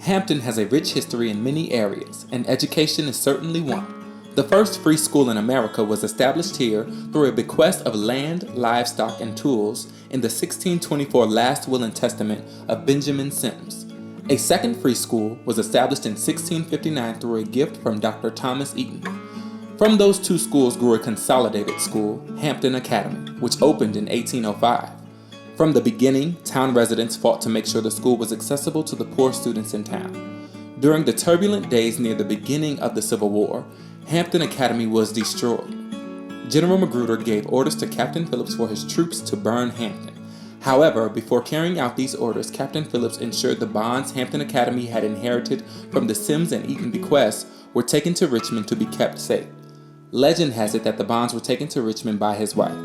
Hampton has a rich history in many areas, and education is certainly one. The first free school in America was established here through a bequest of land, livestock, and tools in the 1624 Last Will and Testament of Benjamin Sims. A second free school was established in 1659 through a gift from Dr. Thomas Eaton. From those two schools grew a consolidated school, Hampton Academy, which opened in 1805. From the beginning, town residents fought to make sure the school was accessible to the poor students in town. During the turbulent days near the beginning of the Civil War, Hampton Academy was destroyed. General Magruder gave orders to Captain Phillips for his troops to burn Hampton. However, before carrying out these orders, Captain Phillips ensured the bonds Hampton Academy had inherited from the Sims and Eaton bequests were taken to Richmond to be kept safe. Legend has it that the bonds were taken to Richmond by his wife.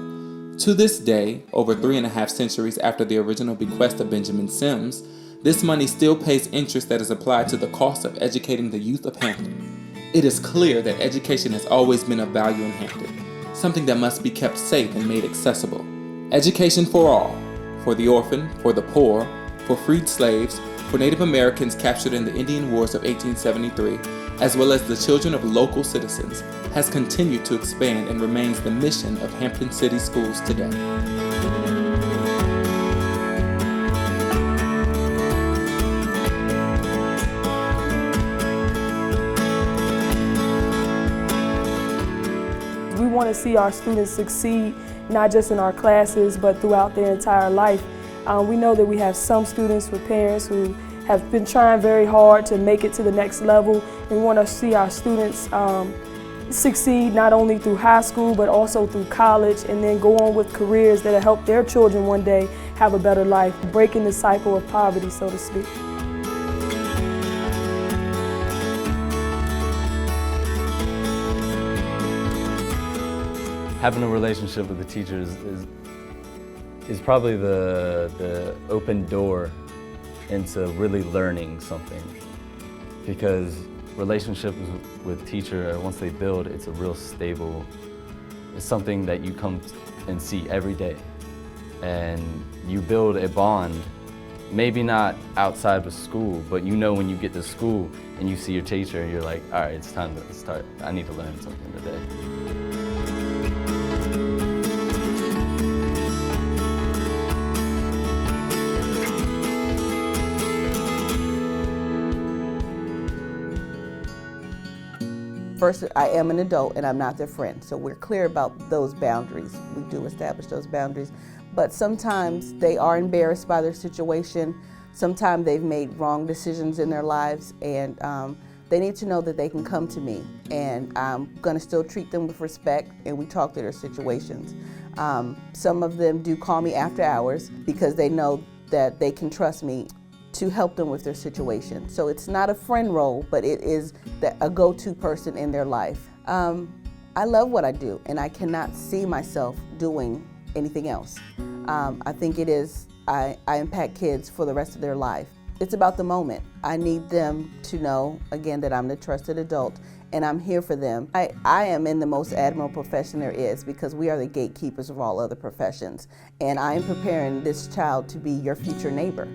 To this day, over 3.5 centuries after the original bequest of Benjamin Sims, this money still pays interest that is applied to the cost of educating the youth of Hampton. It is clear that education has always been of value in Hampton, something that must be kept safe and made accessible. Education for all, for the orphan, for the poor, for freed slaves, for Native Americans captured in the Indian Wars of 1873, as well as the children of local citizens, has continued to expand and remains the mission of Hampton City Schools today. We want to see our students succeed, not just in our classes, but throughout their entire life. We know that we have some students with parents who have been trying very hard to make it to the next level. We want to see our students succeed not only through high school, but also through college, and then go on with careers that will help their children one day have a better life, breaking the cycle of poverty, so to speak. Having a relationship with the teachers is probably the open door into really learning something, because relationships with teacher, once they build, it's a real stable, it's something that you come and see every day, and you build a bond, maybe not outside of school, but you know when you get to school and you see your teacher, you're like, all right, it's time to start, I need to learn something today. First, I am an adult and I'm not their friend, so we're clear about those boundaries. We do establish those boundaries, but sometimes they are embarrassed by their situation. Sometimes they've made wrong decisions in their lives, and they need to know that they can come to me, and I'm going to still treat them with respect, and we talk to their situations. Some of them do call me after hours because they know that they can trust me to help them with their situation. So it's not a friend role, but it is a go-to person in their life. I love what I do, and I cannot see myself doing anything else. I think it is, I impact kids for the rest of their life. It's about the moment. I need them to know, again, that I'm the trusted adult and I'm here for them. I am in the most admirable profession there is, because we are the gatekeepers of all other professions. And I am preparing this child to be your future neighbor.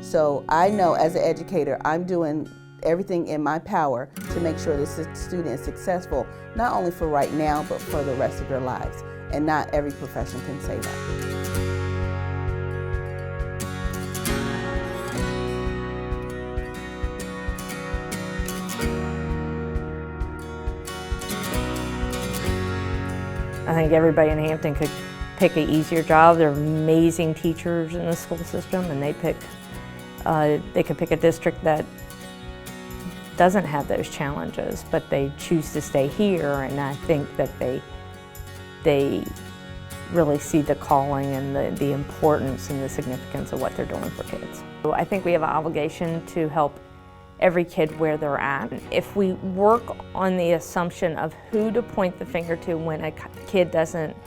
So I know as an educator, I'm doing everything in my power to make sure this student is successful, not only for right now, but for the rest of their lives. And not every profession can say that. I think everybody in Hampton could pick an easier job. There are amazing teachers in the school system, and they could pick a district that doesn't have those challenges, but they choose to stay here, and I think that they really see the calling and the importance and the significance of what they're doing for kids. So I think we have an obligation to help every kid where they're at. If we work on the assumption of who to point the finger to when a kid doesn't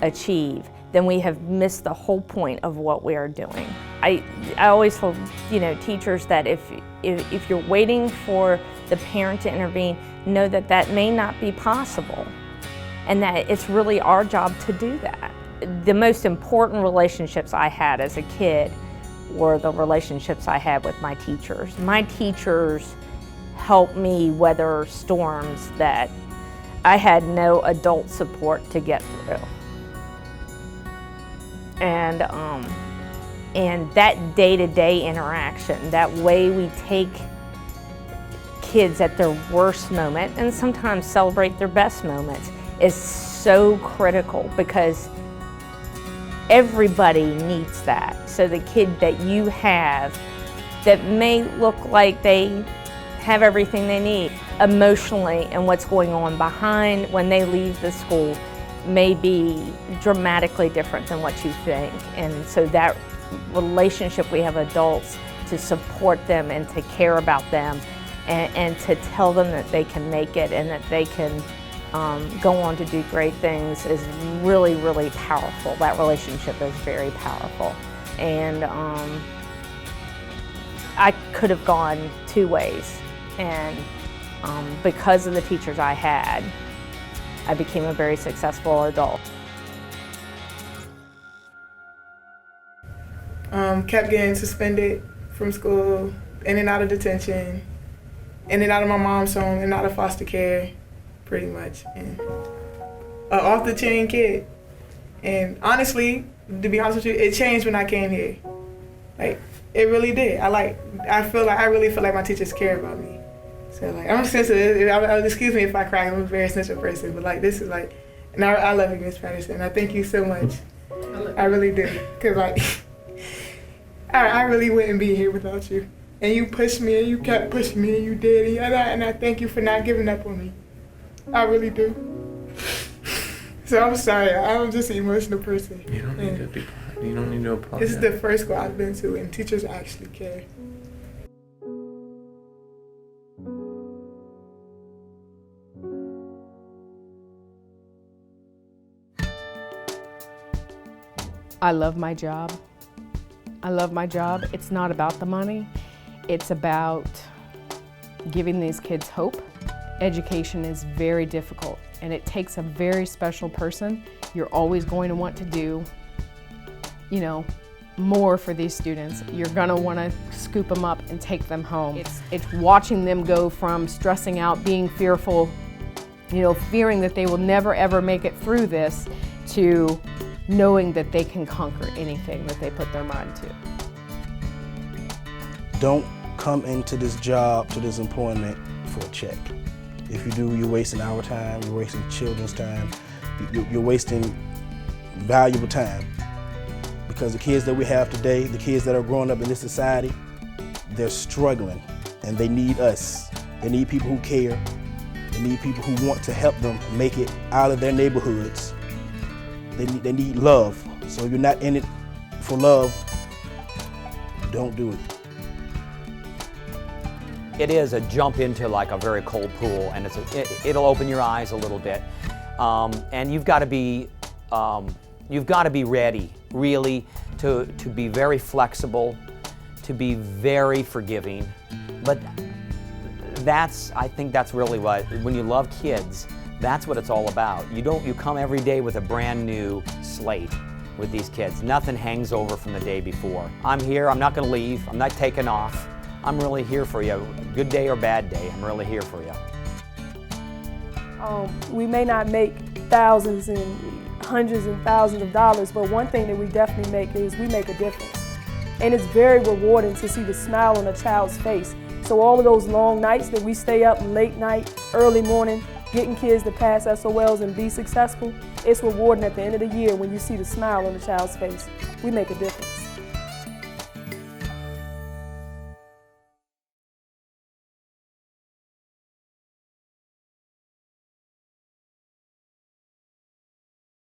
achieve, then we have missed the whole point of what we are doing. I always told teachers that if you're waiting for the parent to intervene, know that that may not be possible, and that it's really our job to do that. The most important relationships I had as a kid were the relationships I had with my teachers. My teachers helped me weather storms that I had no adult support to get through. And that day-to-day interaction, that way we take kids at their worst moment and sometimes celebrate their best moments, is so critical, because everybody needs that. So the kid that you have that may look like they have everything they need emotionally, and what's going on behind when they leave the school may be dramatically different than what you think. And so that relationship we have adults to support them and to care about them and to tell them that they can make it and that they can go on to do great things is really, really powerful. That relationship is very powerful. And I could have gone two ways. And because of the teachers I had, I became a very successful adult. Kept getting suspended from school, in and out of detention, in and out of my mom's home, in and out of foster care, pretty much. And off the chain kid. And honestly, to be honest with you, it changed when I came here. Like, it really did. I really feel like my teachers care about me. So like, I'm sensitive. Excuse me if I cry. I'm a very sensitive person, but like, this is like, and I love you, Miss Patterson. I thank you so much. I really do, cause like, I really wouldn't be here without you. And you pushed me, and you kept pushing me, and you did, and I thank you for not giving up on me. I really do. So I'm sorry. I'm just an emotional person. You don't need to be. You don't need to apologize. This is the first school I've been to, and teachers actually care. I love my job. I love my job. It's not about the money. It's about giving these kids hope. Education is very difficult, and it takes a very special person. You're always going to want to do, more for these students. You're gonna wanna scoop them up and take them home. It's watching them go from stressing out, being fearful, fearing that they will never ever make it through this, to knowing that they can conquer anything that they put their mind to. Don't come into this job, to this employment, for a check. If you do, you're wasting our time, you're wasting children's time, you're wasting valuable time. Because the kids that we have today, the kids that are growing up in this society, they're struggling, and they need us. They need people who care. They need people who want to help them make it out of their neighborhoods. They need love. So if you're not in it for love, don't do it. It is a jump into like a very cold pool, and it'll open your eyes a little bit. And you've got to be ready, really, to be very flexible, to be very forgiving. But I think that's really when you love kids, that's what it's all about. You come every day with a brand new slate with these kids. Nothing hangs over from the day before. I'm here, I'm not gonna leave, I'm not taking off. I'm really here for you. Good day or bad day, I'm really here for you. We may not make thousands and hundreds and thousands of dollars, but one thing that we definitely make is we make a difference. And it's very rewarding to see the smile on a child's face. So all of those long nights that we stay up late night, early morning, getting kids to pass SOLs and be successful, it's rewarding at the end of the year when you see the smile on the child's face. We make a difference.